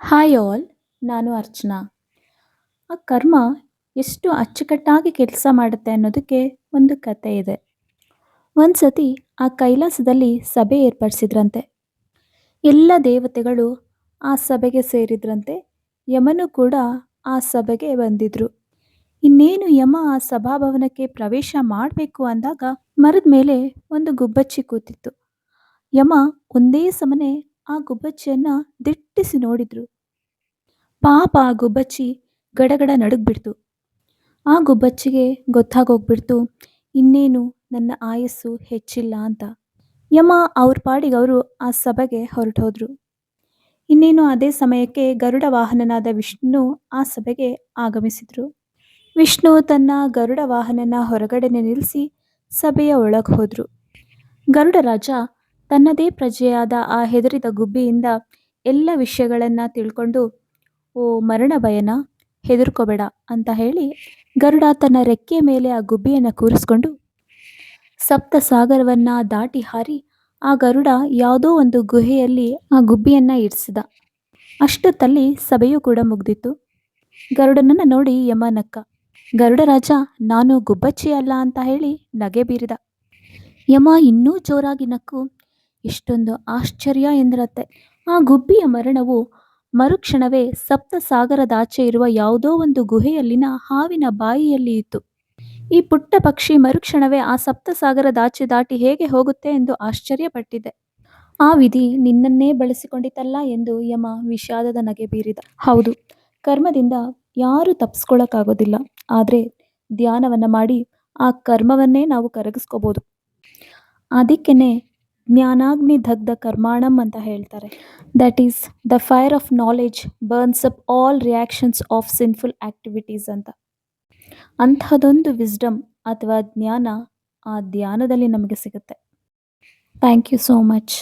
Hi all, ನಾನು ಅರ್ಚನಾ. ಆ ಕರ್ಮ ಎಷ್ಟು ಅಚ್ಚುಕಟ್ಟಾಗಿ ಕೆಲಸ ಮಾಡುತ್ತೆ ಅನ್ನೋದಕ್ಕೆ ಒಂದು ಕತೆ ಇದೆ. ಒಂದ್ಸತಿ ಆ ಕೈಲಾಸದಲ್ಲಿ ಸಭೆ ಏರ್ಪಡಿಸಿದ್ರಂತೆ. ಎಲ್ಲ ದೇವತೆಗಳು ಆ ಸಭೆಗೆ ಸೇರಿದ್ರಂತೆ. ಯಮನು ಕೂಡ ಆ ಸಭೆಗೆ ಬಂದಿದ್ರು. ಇನ್ನೇನು ಯಮ ಆ ಸಭಾಭವನಕ್ಕೆ ಪ್ರವೇಶ ಮಾಡಬೇಕು ಅಂದಾಗ ಮರದ ಮೇಲೆ ಒಂದು ಗುಬ್ಬಚ್ಚಿ ಕೂತಿತ್ತು. ಯಮ ಒಂದೇ ಸಮನೆ ಆ ಗುಬ್ಬಚ್ಚಿಯನ್ನ ದಿಟ್ಟಿಸಿ ನೋಡಿದ್ರು. ಪಾಪ ಆ ಗುಬ್ಬಚ್ಚಿ ಗಡಗಡ ನಡುಗ್ಬಿಡ್ತು. ಆ ಗುಬ್ಬಚ್ಚಿಗೆ ಗೊತ್ತಾಗೋಗ್ಬಿಡ್ತು, ಇನ್ನೇನು ನನ್ನ ಆಯಸ್ಸು ಹೆಚ್ಚಿಲ್ಲ ಅಂತ. ಯಮ ಅವ್ರ ಪಾಡಿಗವರು ಆ ಸಭೆಗೆ ಹೊರಟೋದ್ರು. ಇನ್ನೇನು ಅದೇ ಸಮಯಕ್ಕೆ ಗರುಡ ವಾಹನನಾದ ವಿಷ್ಣು ಆ ಸಭೆಗೆ ಆಗಮಿಸಿದ್ರು. ವಿಷ್ಣು ತನ್ನ ಗರುಡ ವಾಹನನ ಹೊರಗಡೆನೆ ನಿಲ್ಲಿಸಿ ಸಭೆಯ ಒಳಗೆ ಹೋದ್ರು. ಗರುಡ ರಾಜ ತನ್ನದೇ ಪ್ರಜೆಯಾದ ಆ ಹೆದರಿದ ಗುಬ್ಬಿಯಿಂದ ಎಲ್ಲ ವಿಷಯಗಳನ್ನ ತಿಳ್ಕೊಂಡು, ಓ ಮರಣ ಭಯನ, ಹೆದರ್ಕೋಬೇಡ ಅಂತ ಹೇಳಿ ಗರುಡ ತನ್ನ ರೆಕ್ಕೆಯ ಮೇಲೆ ಆ ಗುಬ್ಬಿಯನ್ನು ಕೂರಿಸ್ಕೊಂಡು ಸಪ್ತ ಸಾಗರವನ್ನ ದಾಟಿ ಹಾರಿ ಆ ಗರುಡ ಯಾವುದೋ ಒಂದು ಗುಹೆಯಲ್ಲಿ ಆ ಗುಬ್ಬಿಯನ್ನ ಇರಿಸಿದ. ಅಷ್ಟೊತ್ತಲ್ಲಿ ಸಭೆಯೂ ಕೂಡ ಮುಗ್ದಿತ್ತು. ಗರುಡನನ್ನ ನೋಡಿ ಯಮ ನಕ್ಕ. ಗರುಡ ರಾಜ ನಾನು ಗುಬ್ಬಚ್ಚಿ ಅಲ್ಲ ಅಂತ ಹೇಳಿ ನಗೆ ಬೀರಿದ. ಯಮ ಇನ್ನೂ ಜೋರಾಗಿ ನಕ್ಕು, ಎಷ್ಟೊಂದು ಆಶ್ಚರ್ಯ ಎಂದ್ರತ್ತೆ. ಆ ಗುಬ್ಬಿಯ ಮರಣವು ಮರುಕ್ಷಣವೇ ಸಪ್ತ ಸಾಗರದಾಚೆ ಇರುವ ಯಾವುದೋ ಒಂದು ಗುಹೆಯಲ್ಲಿನ ಹಾವಿನ ಬಾಯಿಯಲ್ಲಿ ಇತ್ತು. ಈ ಪುಟ್ಟ ಪಕ್ಷಿ ಮರುಕ್ಷಣವೇ ಆ ಸಪ್ತ ಸಾಗರದಾಚೆ ದಾಟಿ ಹೇಗೆ ಹೋಗುತ್ತೆ ಎಂದು ಆಶ್ಚರ್ಯಪಟ್ಟಿದೆ. ಆ ವಿಧಿ ನಿನ್ನನ್ನೇ ಬಳಸಿಕೊಂಡಿತಲ್ಲ ಎಂದು ಯಮ ವಿಷಾದದ ನಗೆ ಬೀರಿದ. ಹೌದು, ಕರ್ಮದಿಂದ ಯಾರೂ ತಪ್ಪಿಸ್ಕೊಳ್ಳೋಕ್ಕಾಗೋದಿಲ್ಲ. ಆದರೆ ಧ್ಯಾನವನ್ನು ಮಾಡಿ ಆ ಕರ್ಮವನ್ನೇ ನಾವು ಕರಗಿಸ್ಕೋಬೋದು. ಅದಕ್ಕೇನೆ ಜ್ಞಾನಾಗ್ನಿ ದಗ್ಧ ಕರ್ಮಾಣಂ ಅಂತ ಹೇಳ್ತಾರೆ. That is the fire of knowledge burns up all reactions of sinful activities ಅಂತ. ಅಂಥದ್ದೊಂದು ವಿಸ್ಡಮ್ ಅಥವಾ ಜ್ಞಾನ ಆ ಧ್ಯಾನದಲ್ಲಿ ನಮಗೆ ಸಿಗುತ್ತೆ. Thank you so much.